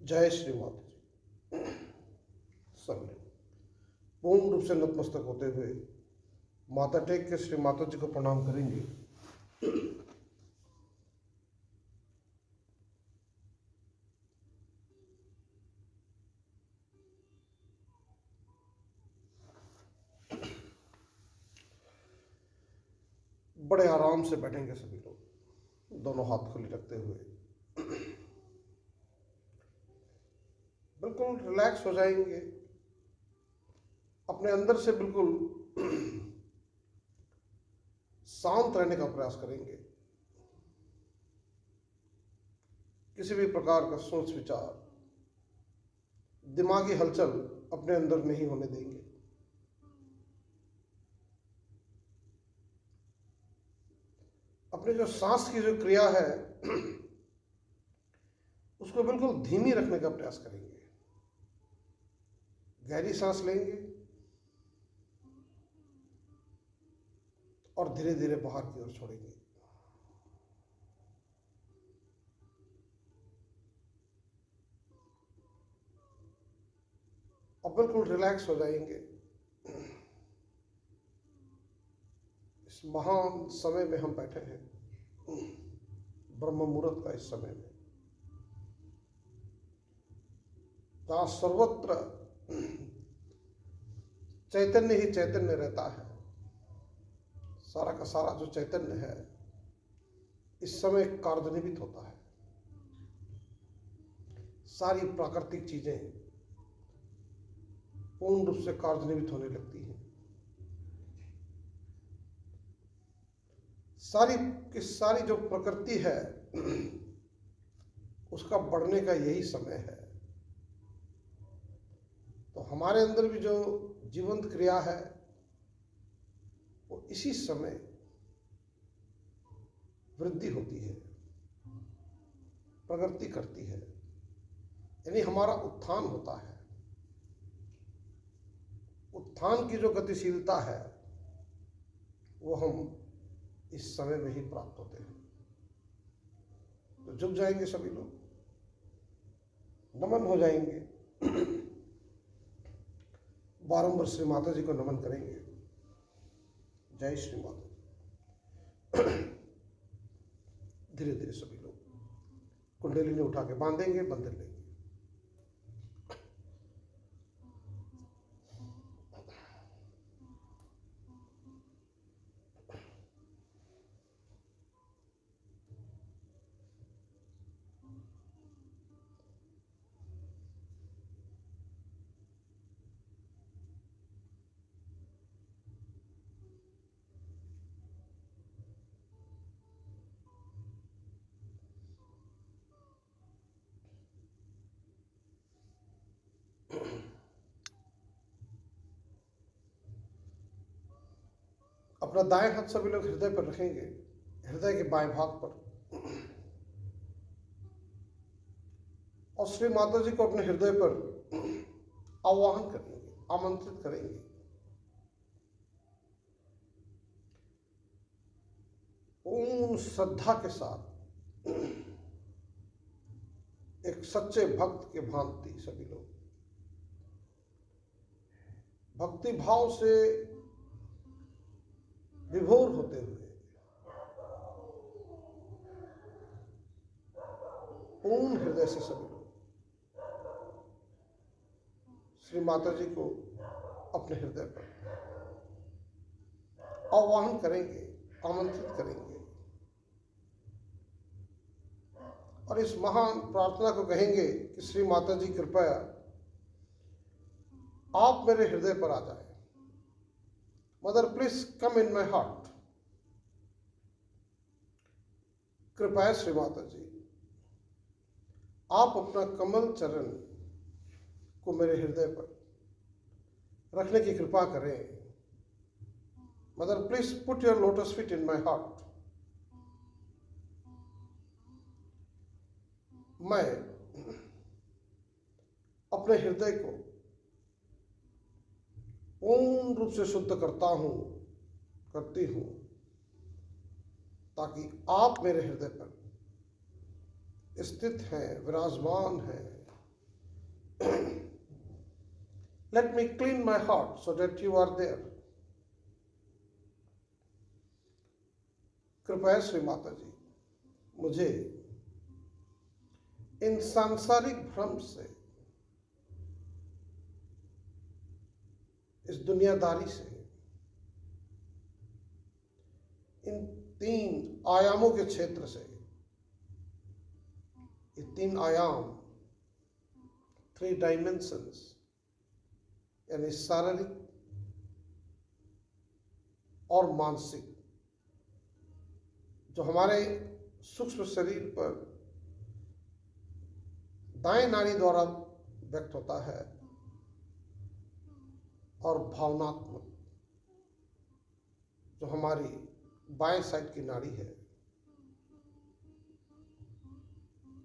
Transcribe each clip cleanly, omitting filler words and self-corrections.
जय श्री माता जी। सब पूर्ण रूप से नतमस्तक होते हुए माथा टेक के श्री माता जी को प्रणाम करेंगे। बड़े आराम से बैठेंगे सभी लोग, दोनों हाथ खुले रखते हुए बिल्कुल रिलैक्स हो जाएंगे। अपने अंदर से बिल्कुल शांत रहने का प्रयास करेंगे। किसी भी प्रकार का सोच विचार, दिमागी हलचल अपने अंदर नहीं होने देंगे। अपने जो सांस की जो क्रिया है उसको बिल्कुल धीमी रखने का प्रयास करेंगे। गहरी सांस लेंगे और धीरे धीरे बाहर की ओर छोड़ेंगे। और बिल्कुल रिलैक्स हो जाएंगे। इस महान समय में हम बैठे हैं, ब्रह्म मुहूर्त का इस समय में, जहाँ सर्वत्र चैतन्य ही चैतन्य रहता है। सारा का सारा जो चैतन्य है इस समय कार्यान्वित होता है। सारी प्राकृतिक चीजें पूर्ण रूप से कार्यान्वित होने लगती हैं। सारी की सारी जो प्रकृति है उसका बढ़ने का यही समय है। तो हमारे अंदर भी जो जीवंत क्रिया है वो इसी समय वृद्धि होती है, प्रगति करती है, यानी हमारा उत्थान होता है। उत्थान की जो गतिशीलता है वो हम इस समय में ही प्राप्त होते हैं। तो झुक जाएंगे सभी लोग, नमन हो जाएंगे, बारंबार श्री माता जी को नमन करेंगे। जय श्री माता। धीरे धीरे सभी लोग कुंडली ने उठा के बांधेंगे, बंधन लेंगे। अपना दाएं हाथ सभी लोग हृदय पर रखेंगे, हृदय के बाएं भाग पर, और श्री माता जी को अपने हृदय पर आवाहन करेंगे, आमंत्रित करेंगे। पूर्ण श्रद्धा के साथ, एक सच्चे भक्त के भांति सभी लोग भक्ति भाव से विभोर होते हुए पूर्ण हृदय से सभी लोग श्री माता जी को अपने हृदय पर आवाहन करेंगे, आमंत्रित करेंगे और इस महान प्रार्थना को कहेंगे कि श्री माता जी कृपया आप मेरे हृदय पर आ जाए। Mother please come in my heart. कृपया श्री माता जी आप अपना कमल चरण को मेरे हृदय पर रखने की कृपा करें। Mother please put your lotus feet in my heart. मैं अपने हृदय को पूर्ण रूप से शुद्ध करता हूं, करती हूं, ताकि आप मेरे हृदय पर स्थित हैं, विराजमान हैं, Let me clean my heart so that you are there. कृपया श्री माता जी मुझे इन सांसारिक भ्रम से, इस दुनियादारी से, इन 3 आयामों के क्षेत्र से, ये 3 आयाम, 3 डायमेंशंस, यानी शारीरिक और मानसिक, जो हमारे सूक्ष्म शरीर पर दाएं नाड़ी द्वारा व्यक्त होता है, और भावनात्मक जो हमारी बाएं साइड की नाड़ी है,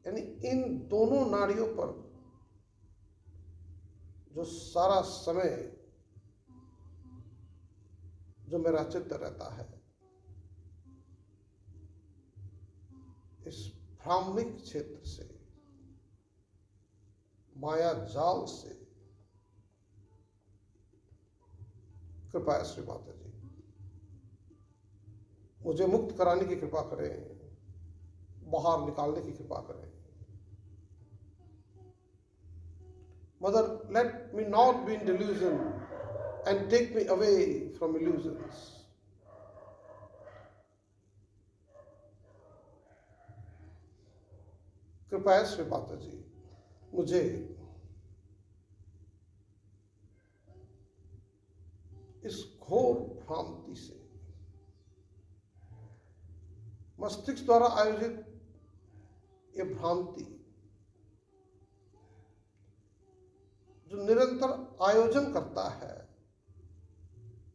यानी इन दोनों नाड़ियों पर जो सारा समय जो मेरा चित्त रहता है, इस भ्रामिक क्षेत्र से, माया जाल से कृपया श्री माता जी मुझे मुक्त कराने की कृपा करें, बाहर निकालने की कृपा करें। Mother, let me not be in delusion and take me away from illusions. कृपया श्री माता जी मुझे इस घोर भ्रांति से, मस्तिष्क द्वारा आयोजित ये भ्रांति जो निरंतर आयोजन करता है,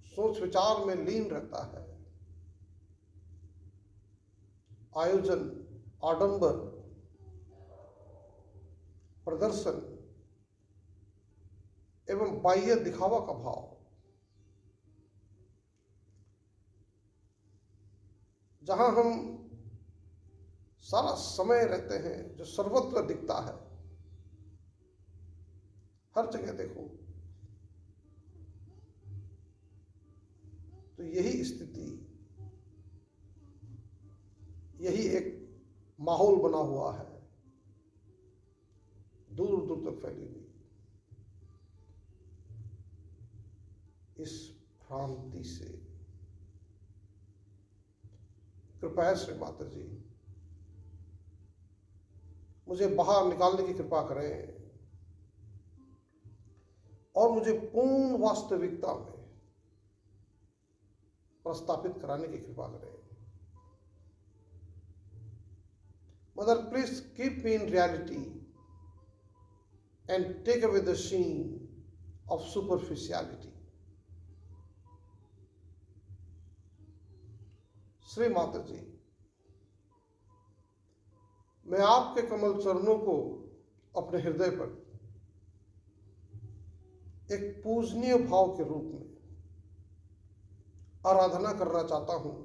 सोच विचार में लीन रहता है, आयोजन, आडंबर, प्रदर्शन एवं बाह्य दिखावा का भाव, जहां हम सारा समय रहते हैं, जो सर्वत्र दिखता है, हर जगह देखो, तो यही स्थिति, यही एक माहौल बना हुआ है, दूर दूर तक फैली हुई, इस भ्रांति से कृपया श्री माता जी मुझे बाहर निकालने की कृपा करें और मुझे पूर्ण वास्तविकता में प्रस्थापित कराने की कृपा करें। Mother, please keep me in reality and take away the sheen of superficiality. Shri Mata जी मैं आपके कमल चरणों को अपने हृदय पर एक पूजनीय भाव के रूप में आराधना करना चाहता हूं।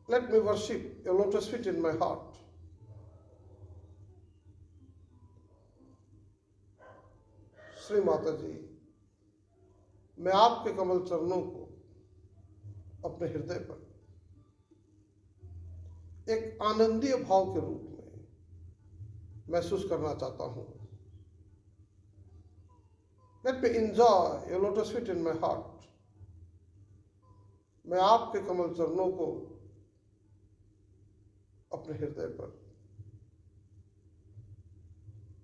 Let me worship your lotus feet in my heart. Shri Mata जी मैं आपके कमल चरणों को अपने हृदय पर एक आनंदीय भाव के रूप में महसूस करना चाहता हूं। Let me enjoy your lotus feet in my heart. मैं आपके कमल चरणों को अपने हृदय पर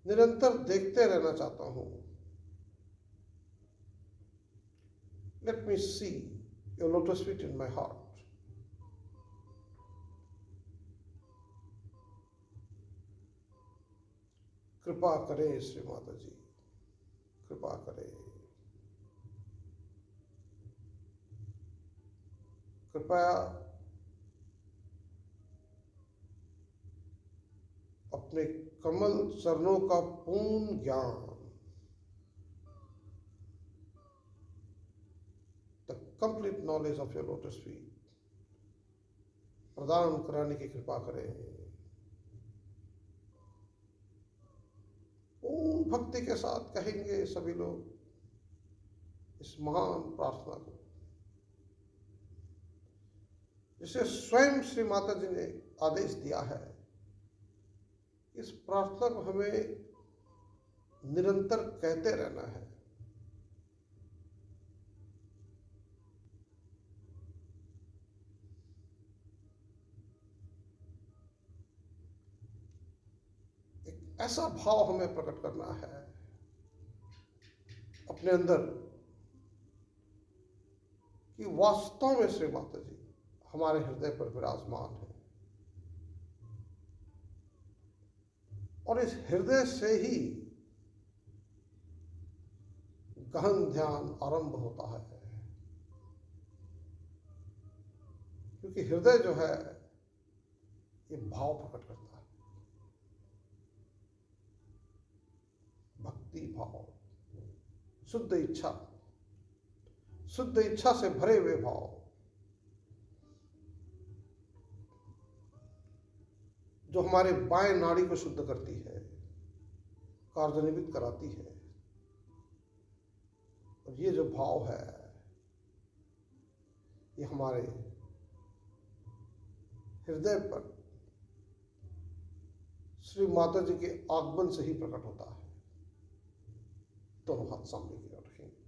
निरंतर देखते रहना चाहता हूं। Let me see your lotus feet in my heart. कृपा करें श्री माता जी, कृपा करें, कृपया अपने कमल चरणों का पूर्ण ज्ञान, the complete knowledge of your lotus feet प्रदान कराने की कृपा करें। भक्ति के साथ कहेंगे सभी लोग इस महान प्रार्थना को, जिसे स्वयं श्री माता जी ने आदेश दिया है। इस प्रार्थना को हमें निरंतर कहते रहना है। एक ऐसा भाव हमें प्रकट करना है अपने अंदर कि वास्तव में श्री माता जी हमारे हृदय पर विराजमान है, और इस हृदय से ही गहन ध्यान आरंभ होता है। क्योंकि हृदय जो है ये भाव प्रकट करता है, भक्ति भाव, शुद्ध इच्छा, शुद्ध इच्छा से भरे हुए भाव, जो हमारे बाएं नाड़ी को शुद्ध करती है, कार्यान्वित कराती है। और ये जो भाव है ये हमारे हृदय पर श्री माता जी के आगमन से ही प्रकट होता है। दोनों हाथ सामने की ओर रखेंगे।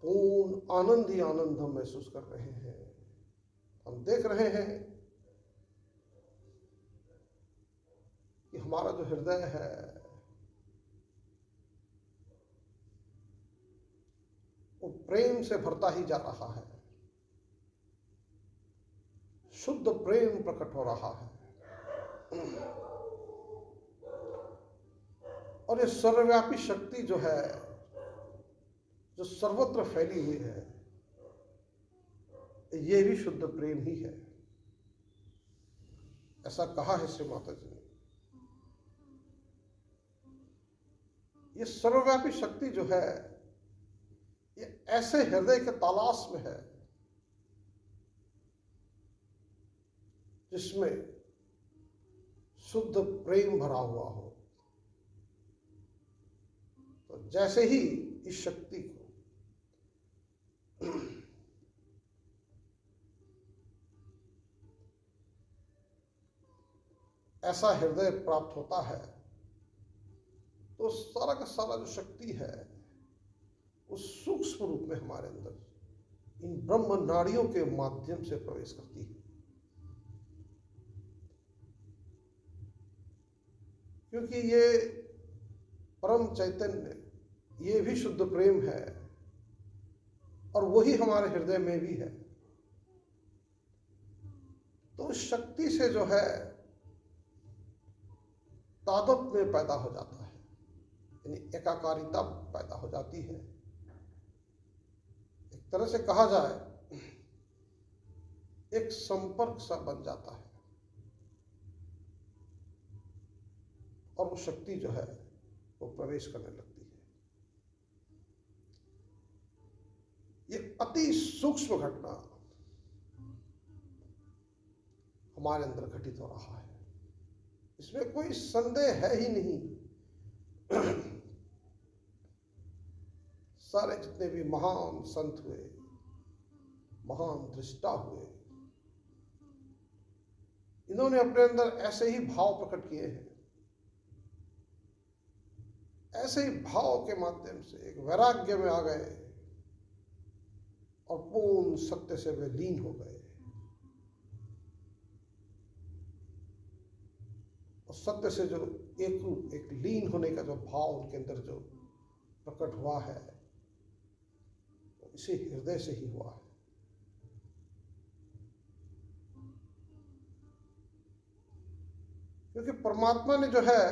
पूर्ण आनंद ही आनंद हम महसूस कर रहे हैं। हम देख रहे हैं कि हमारा जो हृदय है वो प्रेम से भरता ही जा रहा है, शुद्ध प्रेम प्रकट हो रहा है। और ये सर्वव्यापी शक्ति जो है, जो सर्वत्र फैली हुई है, ये भी शुद्ध प्रेम ही है। ऐसा कहा है श्री माता जी ने। ये सर्वव्यापी शक्ति जो है ये ऐसे हृदय के तलाश में है जिसमें शुद्ध प्रेम भरा हुआ हो। तो जैसे ही इस शक्ति को ऐसा हृदय प्राप्त होता है तो सारा का सारा जो शक्ति है उस सूक्ष्म रूप में हमारे अंदर इन ब्रह्म नाड़ियों के माध्यम से प्रवेश करती है। क्योंकि ये परम चैतन्य, ये भी शुद्ध प्रेम है और वही हमारे हृदय में भी है। तो उस शक्ति से जो है तादात्म्य पैदा हो जाता है, यानी एकाकारिता पैदा हो जाती है। एक तरह से कहा जाए एक संपर्क सा बन जाता है और वो शक्ति जो है वो प्रवेश करने लगती है। ये अति सूक्ष्म घटना हमारे अंदर घटित हो रहा है, इसमें कोई संदेह है ही नहीं। सारे जितने भी महान संत हुए, महान दृष्टा हुए, इन्होंने अपने अंदर ऐसे ही भाव प्रकट किए हैं। ऐसे ही भाव के माध्यम से एक वैराग्य में आ गए और पूर्ण सत्य से वे लीन हो गए। और सत्य से जो एक रूप, एक लीन होने का जो भाव उनके अंदर जो प्रकट हुआ है, तो इसी हृदय से ही हुआ है। क्योंकि परमात्मा ने जो है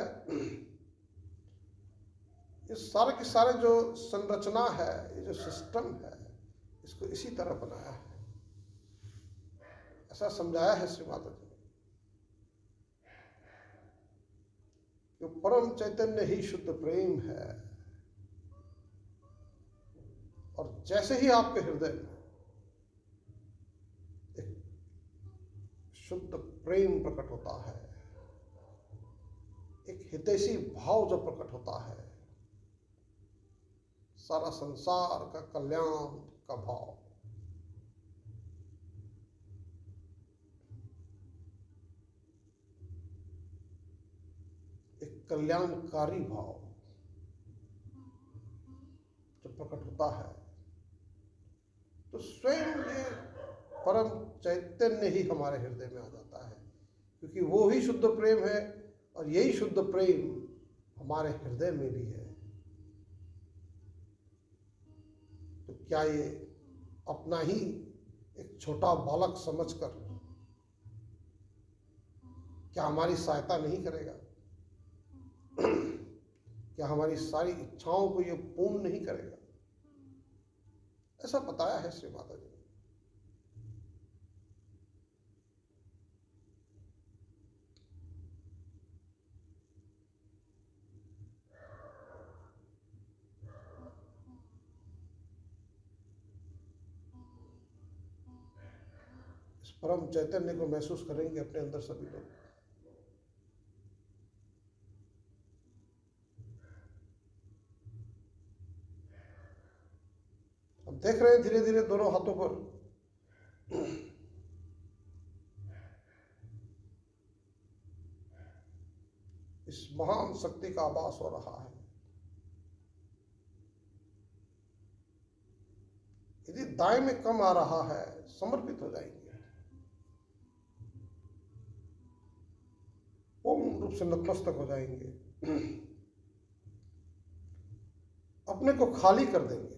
ये सारे के सारे जो संरचना है, ये जो सिस्टम है, इसको इसी तरह बनाया है। ऐसा समझाया है श्री माता जी ने कि परम चैतन्य ही शुद्ध प्रेम है जैसे ही आपके हृदय में एक शुद्ध प्रेम प्रकट होता है, एक हितैषी भाव जब प्रकट होता है, सारा संसार का कल्याण का भाव, एक कल्याणकारी भाव जब प्रकट होता है, तो स्वयं ये परम चैतन्य ही हमारे हृदय में आ जाता है, क्योंकि वो ही शुद्ध प्रेम है और यही शुद्ध प्रेम हमारे हृदय में भी है। तो क्या ये अपना ही एक छोटा बालक समझकर क्या हमारी सहायता नहीं करेगा? क्या हमारी सारी इच्छाओं को ये पूर्ण नहीं करेगा? ऐसा बताया है श्री माता जी ने। इस परम चैतन्य को महसूस करेंगे अपने अंदर सभी लोग। हम देख रहे हैं धीरे धीरे दोनों हाथों पर इस महान शक्ति का आभास हो रहा है। यदि दाएं में कम आ रहा है, समर्पित हो जाएंगे, पूर्ण रूप से नतमस्तक हो जाएंगे, अपने को खाली कर देंगे।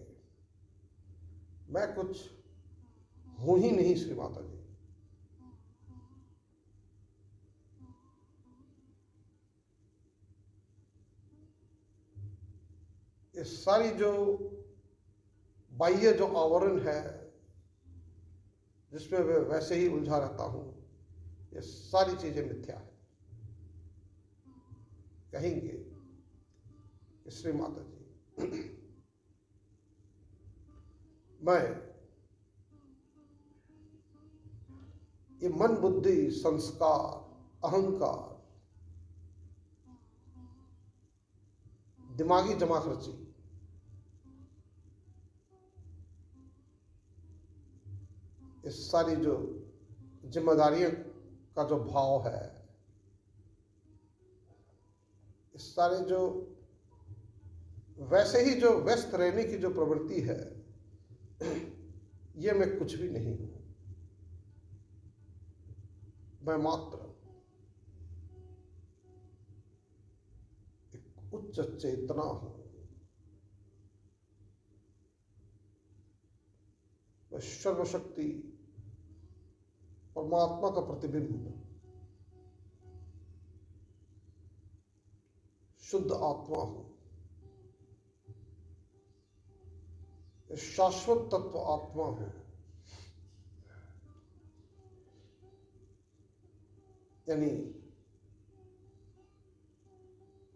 मैं कुछ हूं ही नहीं श्री माता जी। ये सारी जो बाह्य जो आवरण है जिसमें मैं वैसे ही उलझा रहता हूं, ये सारी चीजें मिथ्या है। कहेंगे कि श्री माता जी मैं ये मन बुद्धि संस्कार अहंकार दिमागी जमाखर्ची इस सारी जो जिम्मेदारियों का जो भाव है, इस सारे जो वैसे ही जो व्यस्त रहने की जो प्रवृत्ति है, ये मैं कुछ भी नहीं हूं। मैं मात्र एक उच्च चेतना हूं। मैं सर्वशक्ति परमात्मा का प्रतिबिंब, शुद्ध आत्मा हूं। शाश्वत तत्व आत्मा हूं। यानी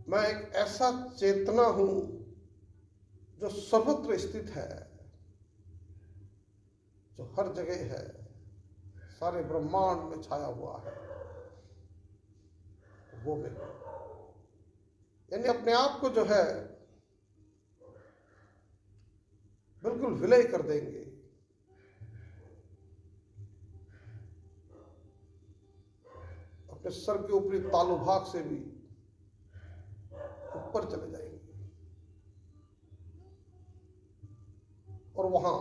मैं एक ऐसा चेतना हूं जो सर्वत्र स्थित है, जो हर जगह है, सारे ब्रह्मांड में छाया हुआ है, वो मैं। यानी अपने आप को जो है बिल्कुल विलय कर देंगे। अपने सर के ऊपरी तालु भाग से भी ऊपर चले जाएंगे और वहां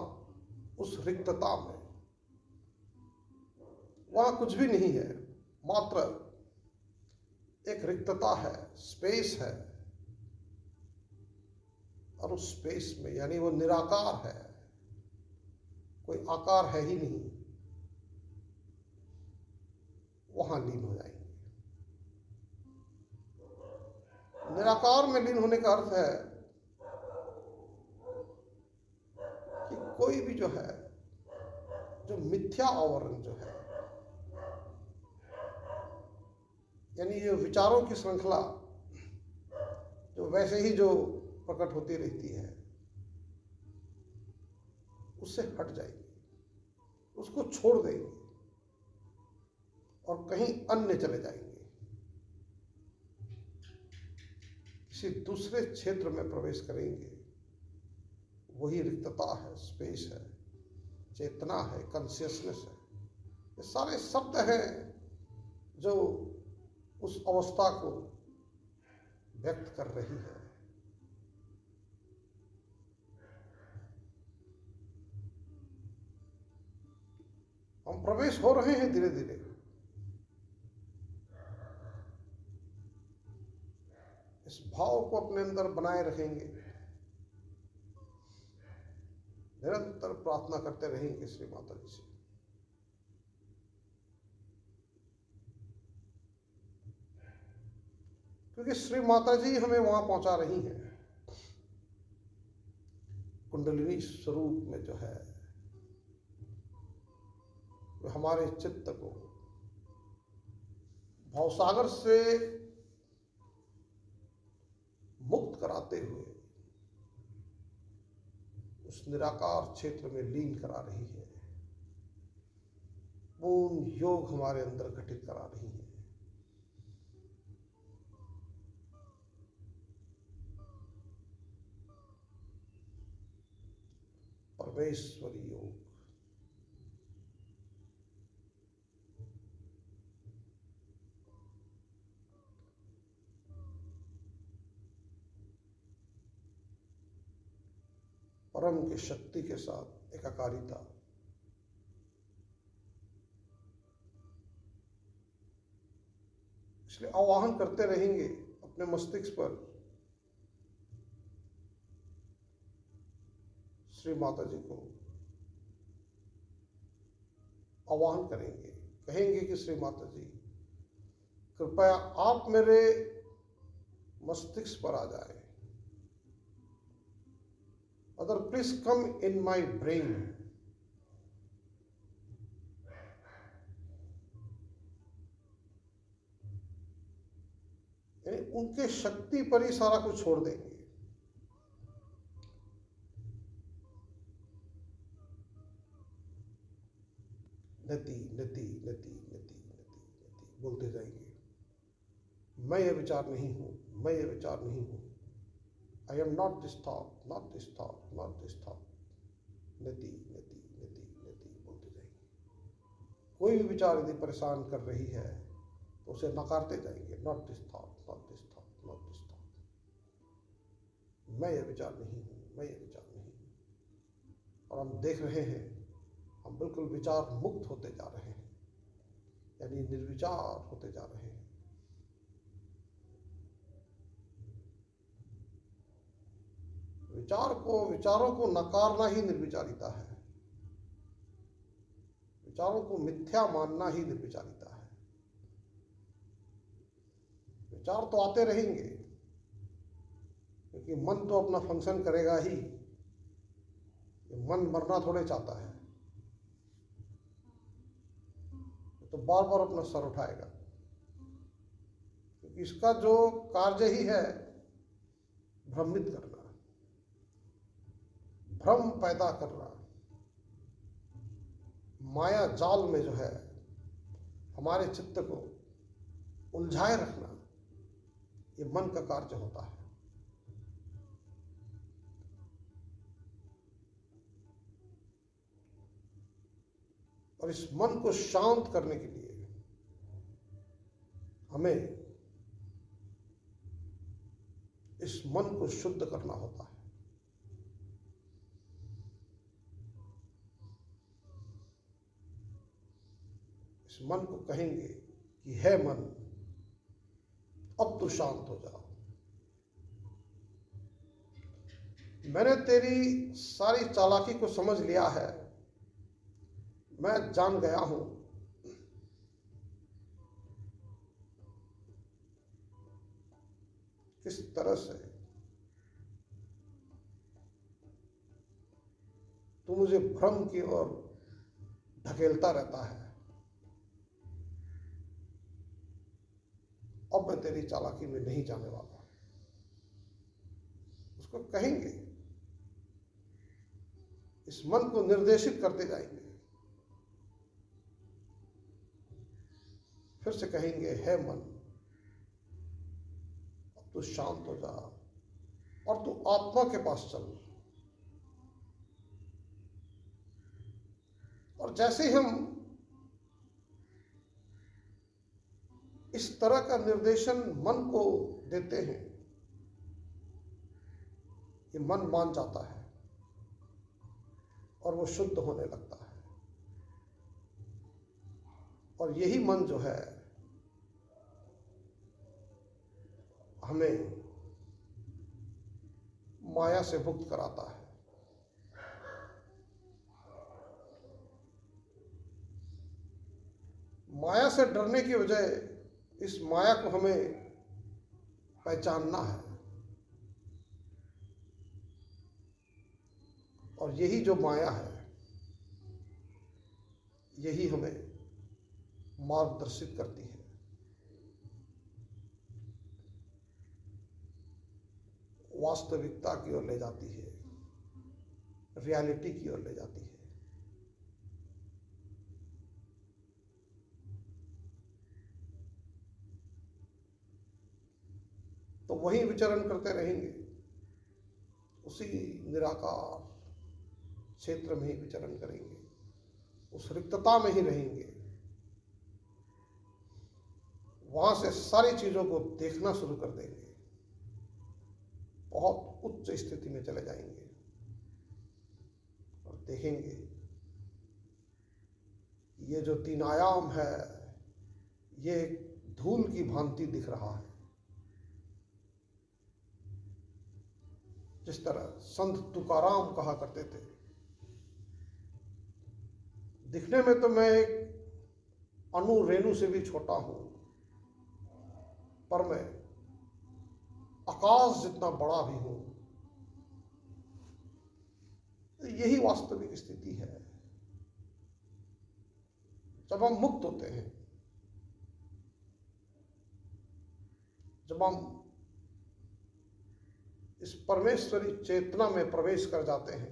उस रिक्तता में, वहां कुछ भी नहीं है, मात्र एक रिक्तता है, स्पेस है। और उस स्पेस में यानी वो निराकार है, कोई आकार है ही नहीं, वहां लीन हो जाएंगे। निराकार में लीन होने का अर्थ है कि कोई भी जो है, जो मिथ्या आवरण जो है, यानी ये विचारों की श्रृंखला जो वैसे ही जो प्रकट होती रहती है, उससे हट जाएंगे, उसको छोड़ देंगे और कहीं अन्य चले जाएंगे, किसी दूसरे क्षेत्र में प्रवेश करेंगे। वही रिक्तता है, स्पेस है, चेतना है, कॉन्शियसनेस है। ये सारे शब्द हैं जो उस अवस्था को व्यक्त कर रही है। हम प्रवेश हो रहे हैं धीरे धीरे। इस भाव को अपने अंदर बनाए रखेंगे, निरंतर प्रार्थना करते रहेंगे श्री माता जी से। क्योंकि श्री माता जी हमें वहां पहुंचा रही हैं, कुंडलिनी स्वरूप में जो है वे हमारे चित्त को भवसागर से मुक्त कराते हुए उस निराकार क्षेत्र में लीन करा रही है, पूर्ण योग हमारे अंदर घटित करा रही है। परमेश्वरी योग। परम की शक्ति के साथ एकाकारिता। इसलिए आवाहन करते रहेंगे अपने मस्तिष्क पर, श्री माता जी को आवाहन करेंगे, कहेंगे कि श्री माता जी कृपया आप मेरे मस्तिष्क पर आ जाए। Mother, please come in my brain. यानी उनके शक्ति पर ही सारा कुछ छोड़ देंगे। नति नति नति नति नति नति बोलते जाएंगे, मैं ये विचार नहीं हूं, मैं ये विचार नहीं हूं। I am not this thought, not this thought, not this thought. नति नति नति नति बोलते जाएंगे। कोई भी विचार यदि परेशान कर रही है तो उसे नकारते जाएंगे, not this thought, not this thought, not this thought. मैं ये विचार नहीं हूँ, मैं ये विचार नहीं हूँ। और हम देख रहे हैं हम बिल्कुल विचार मुक्त होते जा रहे हैं, यानी निर्विचार होते जा रहे हैं। विचारों को नकारना ही निर्विचारिता है। विचारों को मिथ्या मानना ही निर्विचारिता है। विचार तो आते रहेंगे क्योंकि मन तो अपना फंक्शन करेगा ही। मन मरना थोड़े चाहता है, तो बार बार अपना सर उठाएगा, क्योंकि इसका जो कार्य ही है भ्रमित करना, भ्रम पैदा करना, माया जाल में जो है हमारे चित्त को उलझाए रखना, ये मन का कार्य होता है। और इस मन को शांत करने के लिए हमें इस मन को शुद्ध करना होता है। इस मन को कहेंगे कि है मन, अब तू शांत हो जाओ। मैंने तेरी सारी चालाकी को समझ लिया है, मैं जान गया हूं किस तरह से तू मुझे भ्रम की ओर ढकेलता रहता है। अब मैं तेरी चालाकी में नहीं जाने वाला। उसको कहेंगे इस मन को निर्देशित करते जाएंगे। फिर से कहेंगे, है मन, अब तू शांत हो जा और तू आत्मा के पास चल। और जैसे ही हम इस तरह का निर्देशन मन को देते हैं, ये मन मान जाता है और वो शुद्ध होने लगता है। और यही मन जो है हमें माया से मुक्त कराता है। माया से डरने की बजाय इस माया को हमें पहचानना है। और यही जो माया है, यही हमें मार्गदर्शित करती है। वास्तविकता की ओर ले जाती है, रियलिटी की ओर ले जाती है। तो वहीं विचरण करते रहेंगे, उसी निराकार क्षेत्र में ही विचरण करेंगे, उस रिक्तता में ही रहेंगे। वहां से सारी चीजों को देखना शुरू कर देंगे, बहुत उच्च स्थिति में चले जाएंगे और देखेंगे ये जो तीन आयाम है, ये एक धूल की भांति दिख रहा है। जिस तरह संत तुकाराम कहा करते थे, दिखने में तो मैं एक अणु रेणु से भी छोटा हूं, पर मैं आकाश जितना बड़ा भी हूं। यही वास्तविक स्थिति है। जब हम मुक्त होते हैं, जब हम इस परमेश्वरी चेतना में प्रवेश कर जाते हैं,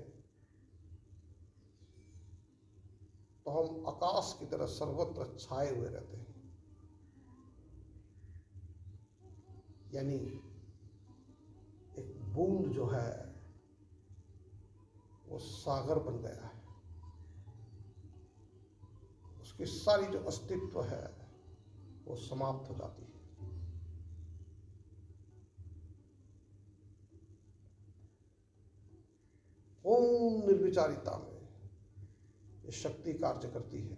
तो हम आकाश की तरह सर्वत्र छाए हुए रहते हैं। यानी एक बूंद जो है वो सागर बन गया है, उसकी सारी जो अस्तित्व है वो समाप्त हो जाती है। पूर्ण निर्विचारिता में ये शक्ति कार्य करती है।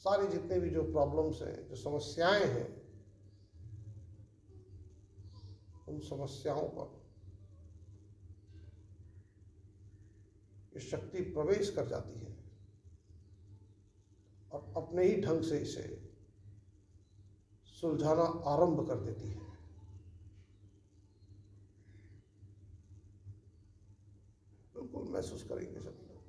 सारी जितने भी जो प्रॉब्लम्स हैं, जो समस्याएं हैं, उन समस्याओं पर ये शक्ति प्रवेश कर जाती है और अपने ही ढंग से इसे सुलझाना आरंभ कर देती है। बिल्कुल महसूस करेंगे सभी लोग,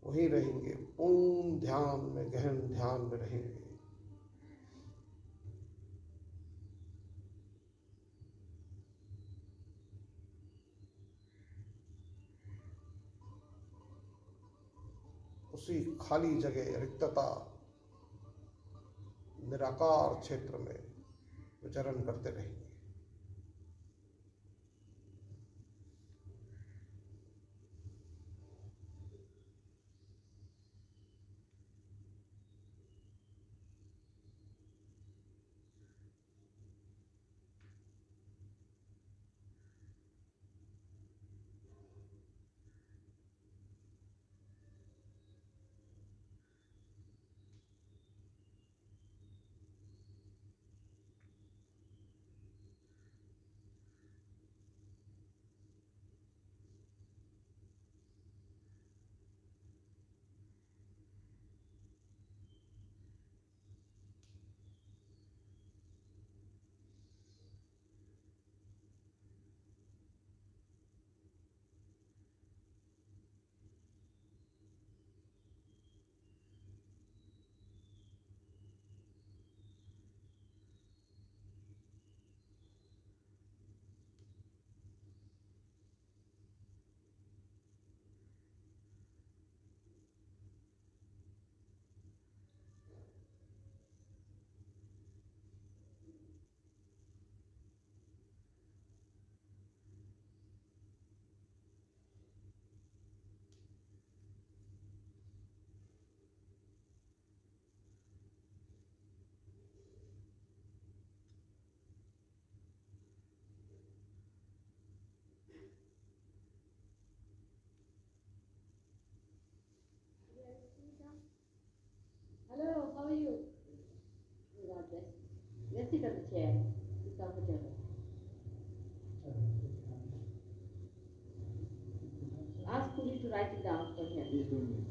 वहीं रहेंगे, पूर्ण ध्यान में, गहन ध्यान में रहेंगे। उसी खाली जगह, रिक्तता, निराकार क्षेत्र में विचरण करते रहेंगे। how are you? God bless. Let's sit on the chair. Be comfortable. Ask Puri to write it down for him. He's doing it.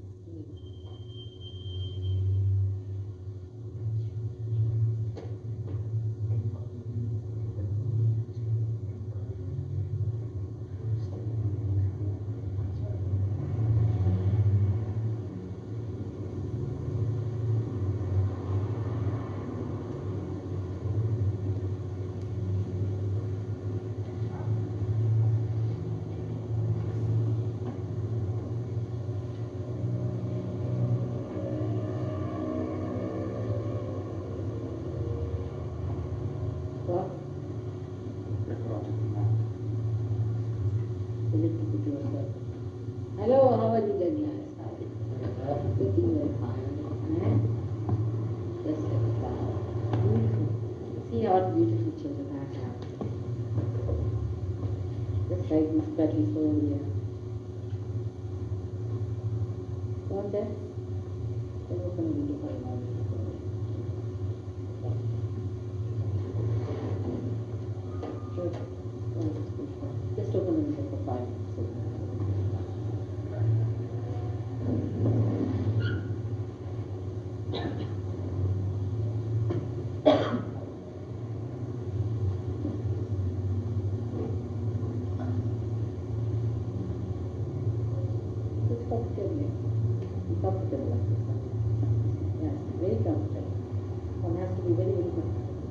What? Hello, how are you doing? Looking very fine. Eh? Just like a flower. Beautiful. See what beautiful children I have. Just like this petals over here. Go on there. Then open the window for a while. Sure. Just open the window for 5 minutes. It's comfortable. Be comfortable like this. Yes, very comfortable. One has to be very, very comfortable.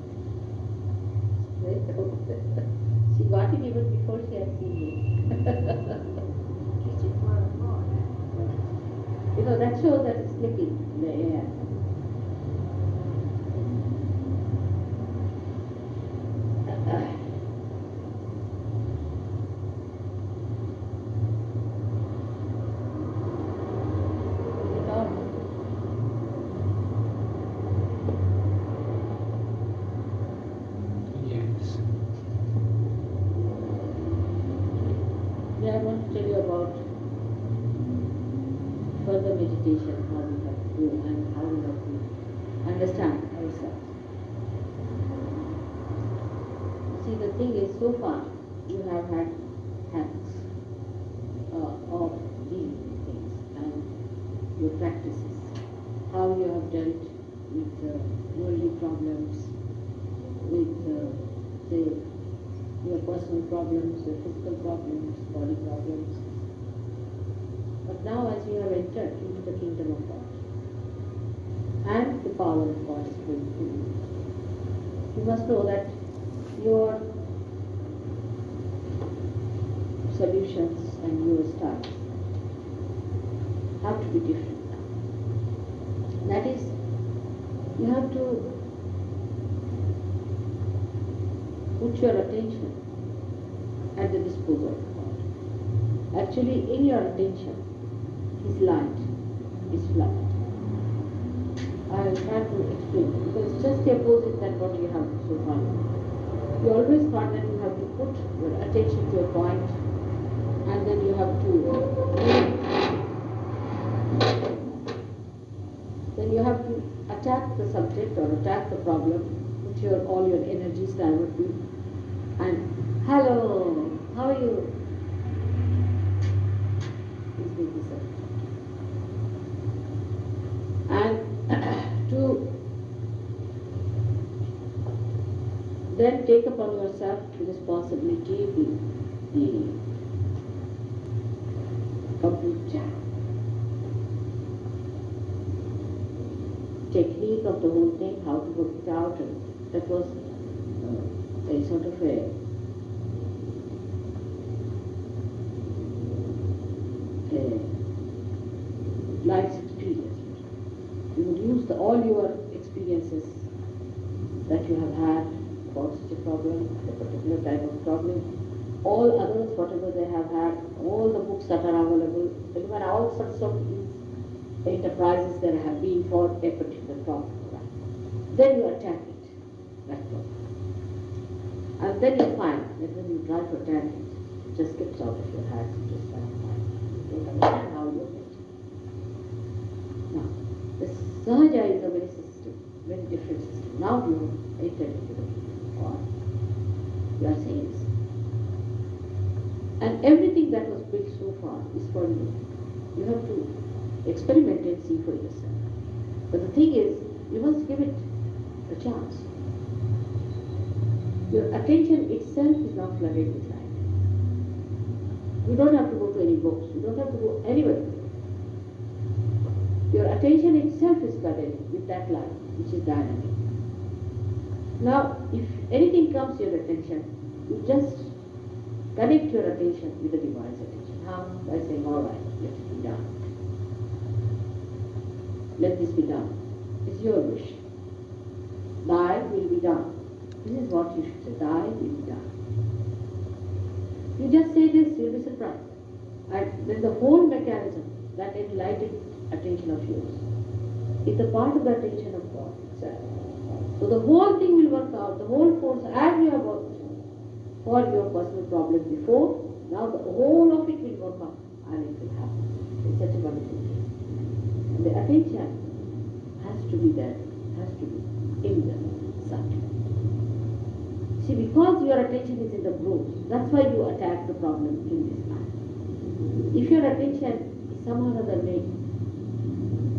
Very comfortable. She got it even before she had seen me. You know, that shows that it's slipping in the air. Is it on? Yes. Yeah, I want to tell you about further meditation, how we have to do and how we have to understand ourselves. See, the thing is, so far you have had habits of dealing with things and your practices, how you have dealt with worldly problems, with, say, your personal problems, your physical problems, body problems. But now as you have entered into the kingdom of God, and the power of God is flowing through you, you must know that your solutions and your styles have to be different now. That is, you have to put your attention at the disposal of God. Actually, in your attention, His light is flood. I will try to explain because it's just the opposite than what you have so far. You always thought that you have to put your attention to a point and then you have to attack the subject or attack the problem, put all your energies directly and hello, how are you? Please make this up. And to then take upon yourself the responsibility, the complete technique of the whole thing, how to work it out, and that was a sort of a life's experience. You would use all your experiences that you have had about such a problem, a particular type of problem, all others, whatever they have had, all the books that are available, even all sorts of enterprises there have been for a particular problem. Then you attack it, that problem. And then you find that when you try to attack it, it just gets out of your hands, just like that. You don't understand how you get it. Now, The Sahaja is a very system, very different system. Now you entered into the or you are saying this. And everything that was built so far is for you. You have to experiment and see for yourself. But the thing is, you must give it a chance. Your attention itself is not flooded with light. You don't have to go to any books. You don't have to go anywhere. Your attention itself is flooded with that light, which is dynamic. Now, if anything comes to your attention, you just connect your attention with the divine's attention. How? By saying, all right, let it be done. Let this be done. It's your wish. Thy will be done. This is what you should say. Thy will be done. You just say this, you'll be surprised. And then the whole mechanism, that enlightened attention of yours, is a part of the attention of God itself. So the whole thing will work out, the whole force, as you have worked for your personal problem before, now the whole of it will work out and it will happen. It's such a wonderful thing. And the attention has to be there, has to be in the subject. See, because your attention is in the growth, that's why you attack the problem in this manner. If your attention is somehow or other made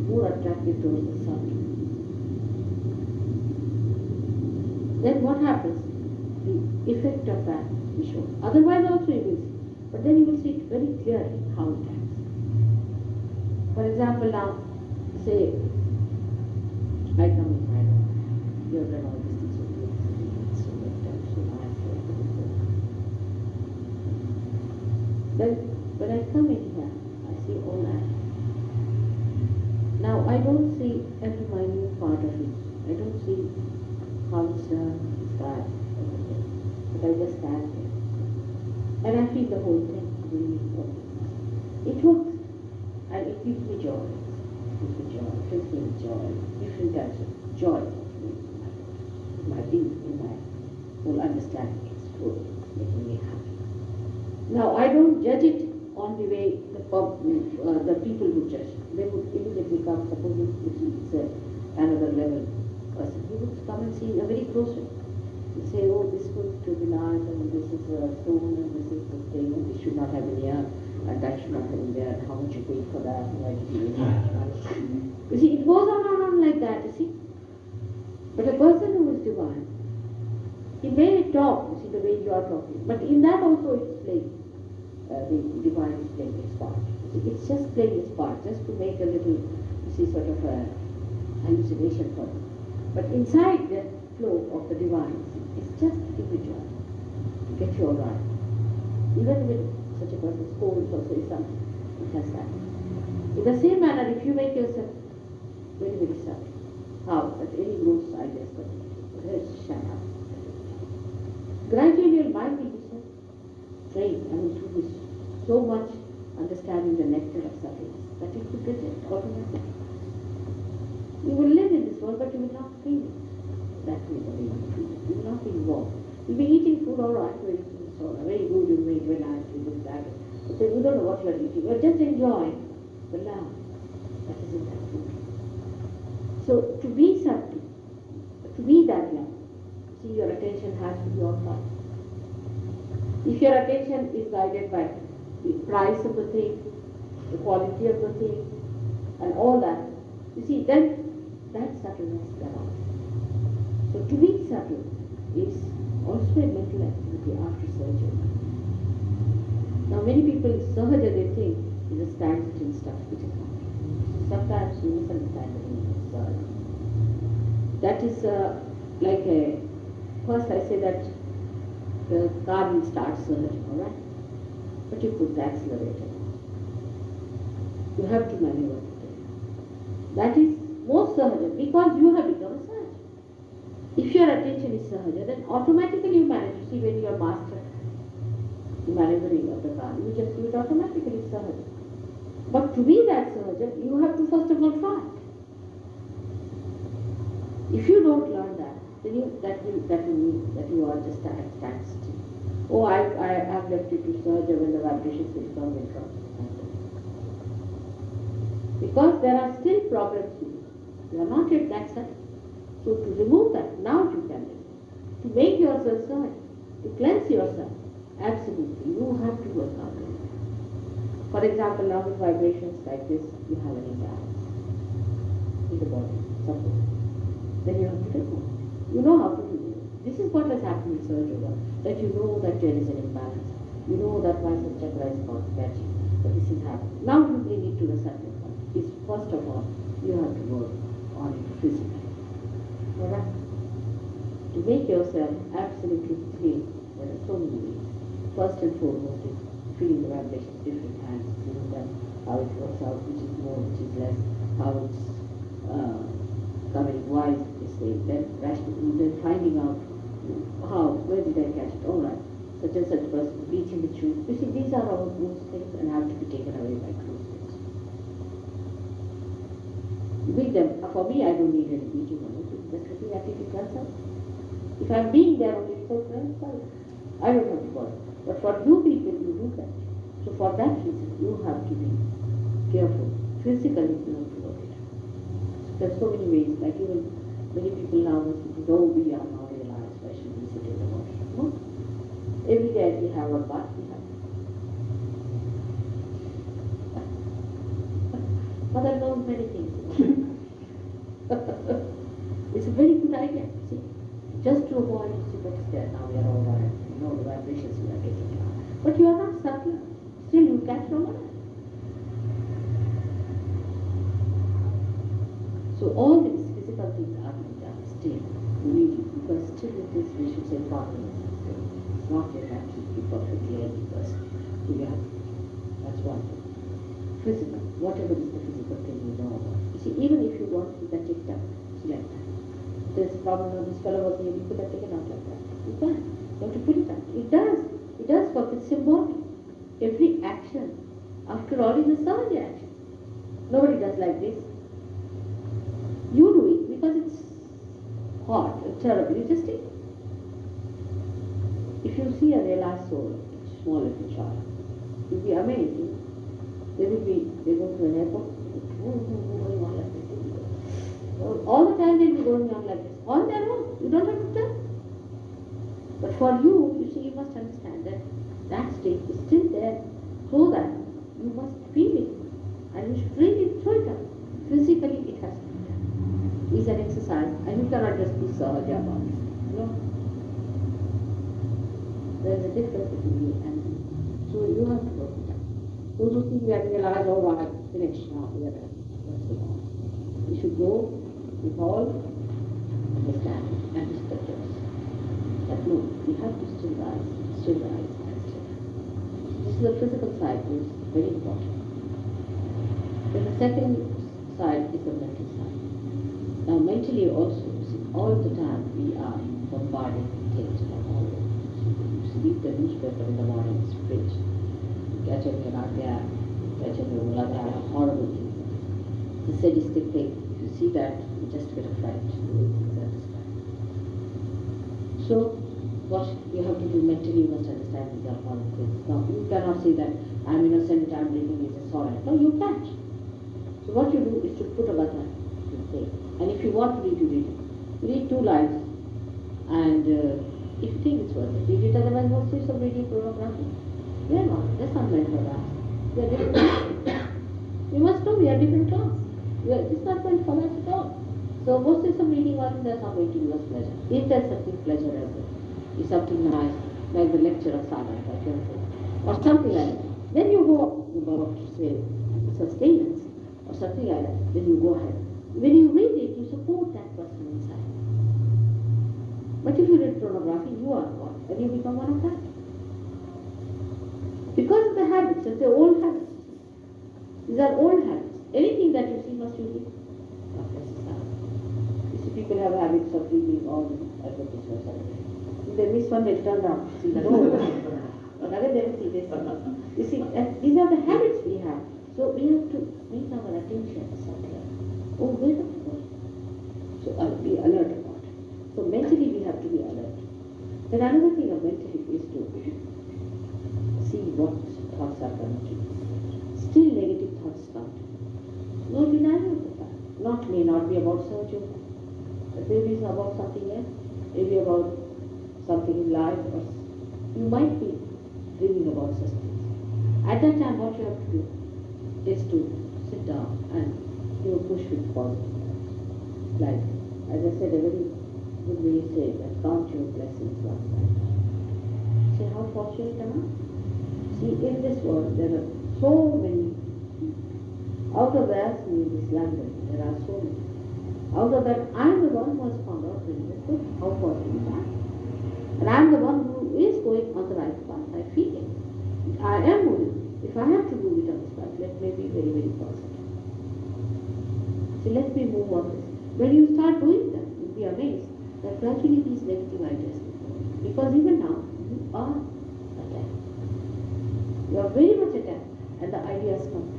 more attractive towards the subject, then what happens? The effect of that is shown. Otherwise also you will see. But then you will see it very clearly how it acts. For example, now, say, I come in my room. You have done all these things with me. So many times, so nice. Then, when I come in here, I see all that. Now, I don't see every minute part of it. I don't see how it's done, it's bad, everything. But I just stand there. And I feel the whole thing really works. It works. And it gives me joy. It gives me joy. It fills me with joy. Different types of joy. In my being, in my whole understanding. It's good. It's making me happy. Now, I don't judge it on the way the people would judge. They would immediately come, suppose it's another level person. He would come and see a very close way. He'd say, oh, this could be nice, and this is a stone, and this is the thing, and this should not have been here, and that should not have been there, and how much you paid for that, and why did you do that? You see, it goes on and on like that, you see. But a person who is divine, he may talk, you see, the way you are talking, but in that also it's playing. The divine is playing its part. It's just playing its part, just to make a little, you see, sort of a hallucination for you. But inside the flow of the divine, it's just individual to get you all right. Even when such a person scolds or says something, it has that. In the same manner, if you make yourself very, very subtle, how? At any gross ideas, but let's shut up. Gradually your mind will be so trained, through this so much understanding the nectar of subtleness, that it will get it automatically. You will live in this world, but you will not feel it. That way the way you feel it. You will not be involved. You'll be eating food, all right, very good, so very good, you make very nice, you do that. But then you don't know what you are eating. You are just enjoying the love that is in that food. So to be subtle, to be that love, see, your attention has to be on fire. If your attention is guided by the price of the thing, the quality of the thing, and all that, you see, then that subtleness comes. So to be subtle is also a mental activity after surgery. Now many people in Sahaja, they think is a standstill stuff, which is not. Sometimes you misunderstand the meaning of Sahaja. That is like a, first I say that the car will start surging, alright? But you put the accelerator. You have to maneuver it. That is most Sahaja, because you have become a Sahaja. If your attention is Sahaja, then automatically you manage. You see, when you are master the maneuvering of the car, you just do it automatically, Sahaja. But to be that Sahaja, you have to first of all try. If you don't learn that, then that will mean that you are just at standstill. Oh, I have left it to Sahaja, when the vibrations will come. Because there are still problems with you. You are not yet that subtle. So to remove that, now you can live. To make yourself subtle, to cleanse yourself, absolutely, you have to work out on it. For example, now with vibrations like this, you have an imbalance in the body, suppose. Then you have to remove it. You know how to do it. This is what has happened in Sahaja, that you know that there is an imbalance. You know that my chakra is not matching, but this is happening. Now you bring it to the subtle point. Is first of all, you have to work on it physically. Alright? To make yourself absolutely clean, there are so many ways. First and foremost is feeling the vibrations, different hands, feeling them, how it works out, which is more, which is less, how it's coming, why is it, then finding out how, where did I catch it, alright, such and such person, reaching the truth. You see, these are all those things and have to be taken away by close things. You make them, for me, I don't need any beating on it, just looking at it, it comes out. If I'm being there only, it's okay, fine. I don't have to bother. But for you people, you do that. So for that reason, you have to be careful. Physically, you have to work it out. There are so many ways, like even many people now must think, oh, we are now realized, why should we sit in the water? No. Every day we have a bath, we have. Mother knows many things. It's a very good idea, see. Just to avoid super stare, now we are all right. You know the vibrations you are getting now. But you are not subtle. Still you catch from it. So all these physical things are being done still. You need it because still it is, we should say, partners. It's not yet absolutely perfectly 80%. So you have, that's one thing. Physical, whatever is the physical thing you know about. You see, even if you want, you can take that, select that. This problem of this fellow was here, you could have taken out like that. You can. You have to put it out. It does. It does work. It's symbolic. Every action, after all, is a Sahaja action. Nobody does like this. You do it because it's hot, it's terrible. You just take it. If you see a realized soul, a small little child, you'll be amazed. They go to an airport, going on like this. All the time they'll be going on like this. On their own. You don't have to tell. But for you see, you must understand that that state is still there, so that you must feel it. And you should really throw it out. Physically, it has to be done. It's an exercise, and you cannot just be Sahaja about it. No. There is a difference between me and you. So you have to work it out. Those who think we have realized, oh, right, finished now, we are done. Let's go on. We should go with all understanding and respect us. That no, we have to still rise, and still rise. This is the physical side, which is very important. Then the second side is the mental side. Now mentally also, see, all the time we are bombarded with things from all over. You read the newspaper in the morning, it's fridge. You catch up your idea, catch up your mulada, horrible things. The sadistic thing, if you see that, you just get a fright. So, what you have to do mentally, you must understand these are all things. Now, you cannot say that I'm innocent, I'm reading this, it's alright. No, you can't. So, what you do is to put a button, you say. And if you want to read, you read it. You read 2 lines, and if you think it's worth it, read it. Otherwise, what's the use of reading pornography? We are not. That's not meant for us. We are different. You must know we are different class. It's not meant for us at all. So, what's the use of reading what that's not going to give us pleasure? If there's something pleasurable, is something nice, like the lecture of Sahaja, or something like that, then you go about to say sustenance, or something like that, then you go ahead. When you read it, you support that person inside. But if you read pornography, you are what? And you become one of that. Because of the habits, it's the old habits. These are old habits. Anything that you see must you read. Not necessarily. You see, people have habits of reading all the advertisements. They miss one, they turn around, see the road. Another they will see this. You see, these are the habits we have. So we have to make our attention somewhere. Oh, where are we going? So be alert about it. So mentally we have to be alert. Then another thing of mentally is to see what thoughts are coming to you. Still negative thoughts come. No denial of the fact. Not me not be about Sahaja. Maybe it's about something else. Maybe about something in life, or you might be dreaming about such things. At that time, what you have to do is to sit down and push with positive. Like, as I said, a very good way you say that count your blessings last night. See how fortunate am I? See, in this world there are so many people. Out of that, in this language, there are so many. Out of that, I am the one who has found out the method, how fortunate I am. And I am the one who is going on the right path. I feel it. I am moving. If I have to move it on this path, let me be very, very positive. So let me move on this. When you start doing that, you'll be amazed that gradually these negative ideas will go. Because even now, you are attacked. You are very much attacked, and the ideas come.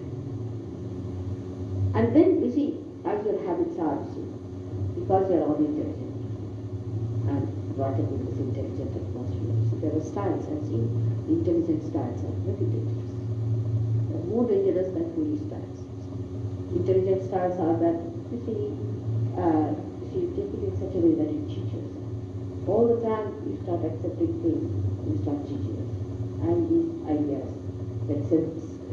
And then, you see, as your habits are, because you are all intelligent and brought up in this intelligent atmosphere, so there are styles, I've seen intelligent styles are very dangerous. They are more dangerous than foolish styles. Intelligent styles are that, you take it in such a way that you cheat yourself. All the time you start accepting things, you start cheating yourself. And these ideas get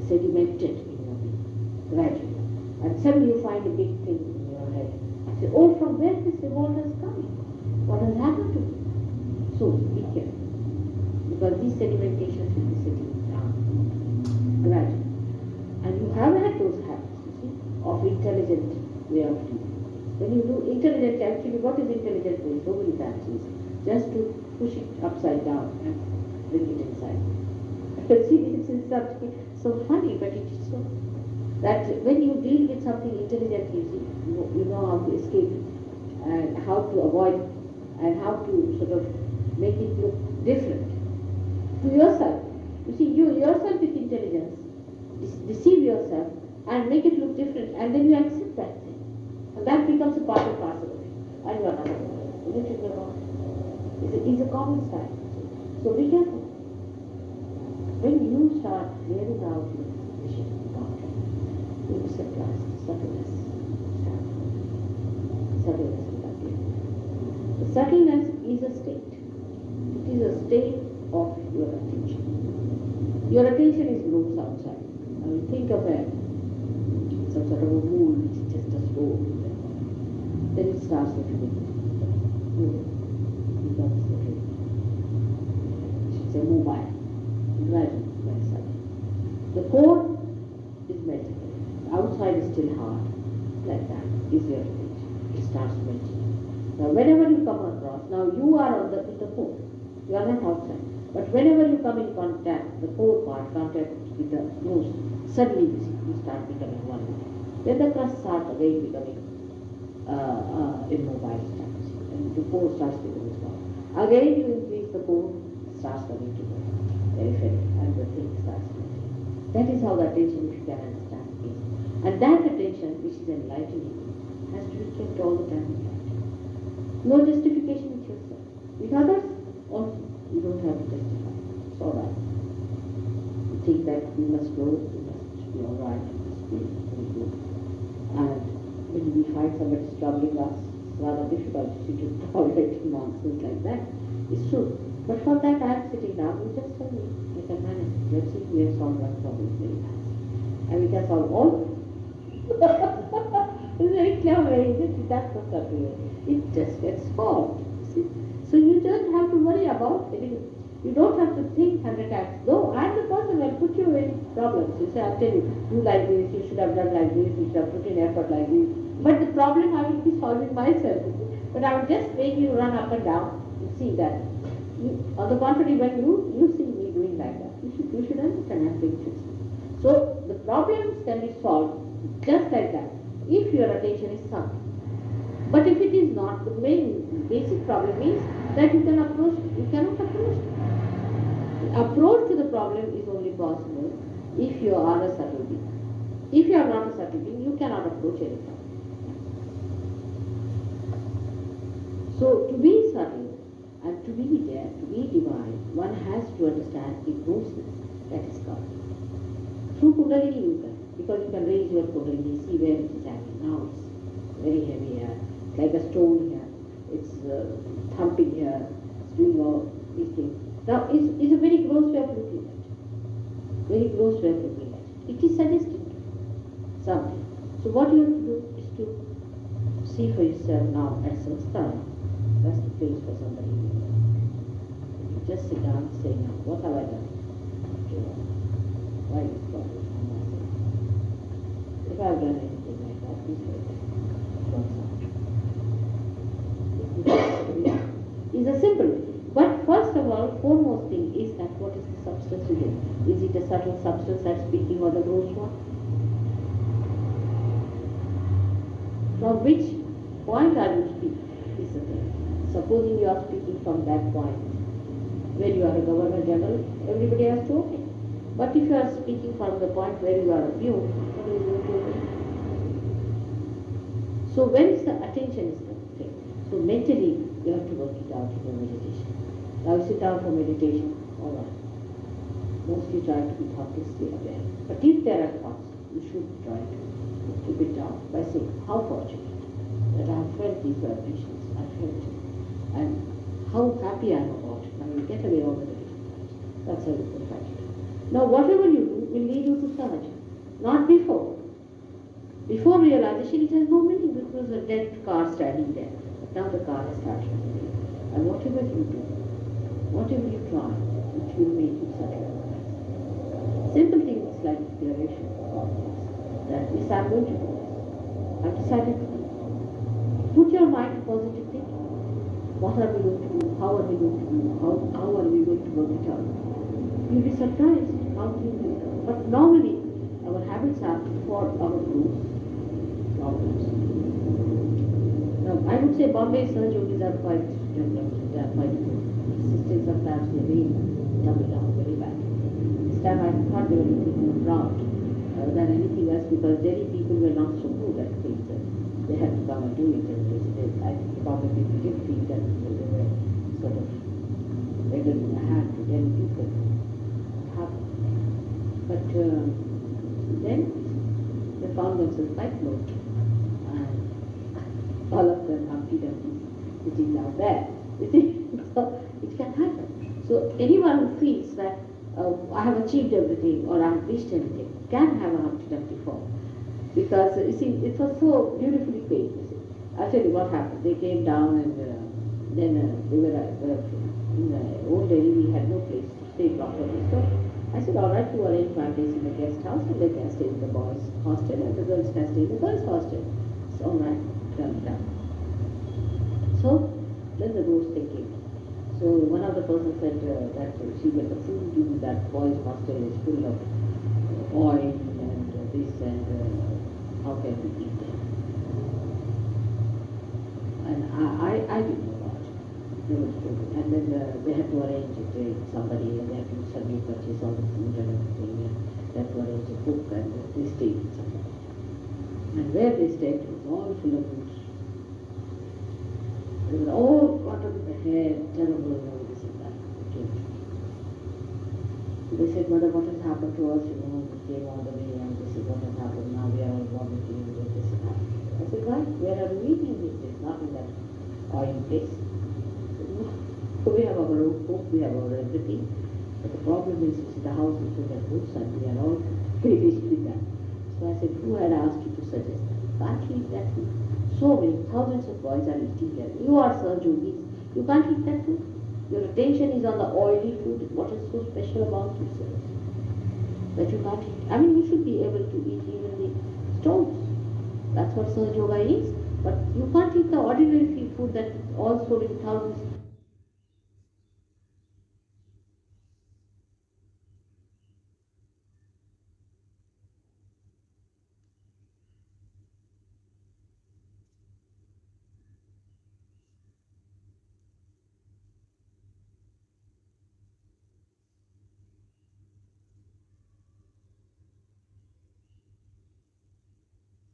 sedimented in your being, gradually. And suddenly you find a big thing in your head. You say, oh, from where this revolt has come? What has happened to me? So be careful. Because these sedimentations will be settling down gradually. And you have had those habits, you see, of intelligent way of doing. When you do intelligent, actually what is intelligent way? So many times is just to push it upside down and bring it inside. See, this is something so funny, but it is so. That when you deal with something intelligently, you know how to escape it, and how to avoid it, and how to sort of make it look different to yourself. You see, you yourself with intelligence deceive yourself and make it look different, and then you accept that thing. And that becomes a part and parcel of it. And you are not going to go wrong. It's a common style. So be careful. When you start clearing out your vision about it, you will supply subtleness. Subtleness will appear. The subtleness is a state. It is a state of your attention. Your attention is loose outside. I mean, think of some sort of a mool which is just a stone. Then it starts looking at it. Becomes looking. It's a mobile. Gradually, very sudden. The core is melting. The outside is still hard. Like that is your attention. It starts melting. Now, whenever you come across, now you are on the core. You are not outside. But whenever you come in contact, the core part, contact with the nose, suddenly you start becoming one with it. Then the crust starts again becoming immobile starts, and the core starts becoming small. Again you increase the core, starts coming to the periphery, and the thing starts moving. That is how the attention, if you can understand, is. And that attention, which is enlightening, has to be kept all the time in light. No justification with yourself. With others, also, you don't have to justify. It's all right. You think that we must grow, we must be all right, we must be very good. And when we find somebody troubling us, it's rather difficult to tolerate nonsense like that. It's true. But for that, I am sitting down, you just tell me, I can manage it. Let's see, we have solved one problem very fast. And we can solve all of it. It's very clever way, isn't it? That's the subtle way. It just gets solved. See? So you don't have to worry about it. You don't have to think 100 times. No, I'm the person who will put you in problems. You say, I'll tell you, you like this, you should have done like this, you should have put in effort like this. But the problem I will be solving myself. But I will just make you run up and down. You see that. On the contrary, when you see me doing like that, you should understand I'm being truthful. So the problems can be solved just like that if your attention is sunk. But if it is not, the main basic problem is that you cannot approach. The approach to the problem is only possible if you are a subtle being. If you are not a subtle being, you cannot approach any problem. So to be subtle and to be there, to be divine, one has to understand the process that is called. Through Kundalini you can, because you can raise your Kundalini, see where it is happening now. It's very heavy here, like a stone here. It's thumping here, it's doing all these things. Now, it's a very gross way of looking at it. Very gross way of looking at it. It is suggesting something. So what you have to do is to see for yourself now at samskara. That's the place for somebody. You just sit down and say, now, what have I done? Why this problem? If I have done anything like that, please write that. It's a simple way. But first of all, foremost thing is that what is the substance within? Is it a subtle substance that's speaking or the gross one? From which point are you speaking? Is the thing. Supposing you are speaking from that point, where you are a Governor General, everybody has to obey. But if you are speaking from the point where you are a view, what are you going to obey? So where is the attention is the thing. So mentally, you have to work it out in your meditation. Now you sit down for meditation, all right. Mostly try to be thoughtlessly aware. But if there are thoughts, you should try to keep it down by saying, how fortunate that I have felt these vibrations, I felt it. And how happy I am about it. I will get away all the negative thoughts. That's how you can fight it. Now whatever you do will lead you to Sahaja. Not before. Before realization, it has no meaning because a dead car standing there. But now the car has started moving. And whatever you do, whatever you try, it will make you Sahaja. Simple things like declaration of things. That is, I'm going to do this. I've decided to do this. Put your mind to positive thinking. What are we going to do? How are we going to do? How are we going to work it out? You'll be surprised how things will come. But normally, our habits are for our rules, problems. Now, I would say Bombay Sahaja yogis are quite developed. They are quite good. Existing sometimes they really double down very bad. This time I thought they were looking more proud than anything else because Delhi people were not so good at things. They had to come and do it. And I think Bombay people did feel that they were sort of better in the hand to Delhi people. But then they found themselves quite low. And all of them Humpty Dumpty sitting down there. You see, so it can happen. So anyone who feels that I have achieved everything or I have reached anything can have a Humpty Dumpty fall. Because you see, it was so beautifully paid. You see. I'll tell you what happened. They came down and then they were in the old Delhi. We had no place to stay properly. So I said, all right, you arrange my place in the guest house and they can stay in the boys' hostel and the girls can stay in the girls' hostel. It's all right, done. So then the ghost they came. So one of the persons said that she got the food in that boys' hostel is full of oil and this and how can we eat it? And I didn't know about it. And then they had to arrange it with somebody and they had to suddenly purchase all the food and everything and they had to arrange a cook and they stayed with somebody. And where they stayed it was all full of roots. They were all caught up in the hair, terrible and all this and that. So they said, Mother, what has happened to us? You know, we came all the way and this is what has happened. Now we are all vomiting and this and that. I said, why? Where are we eating this? It's not in that oil place. So we have our own cook, we have our everything. But the problem is, the house is full of roots and we are all finished with that. So I said, who had asked you to suggest that? Can't eat that food. So many thousands of boys are eating that. You are Sahaja yogis. You can't eat that food. Your attention is on the oily food. What is so special about you, sir? That you can't eat. I mean, you should be able to eat even the stones. That's what Sahaja yoga is. But you can't eat the ordinary food that all so many thousands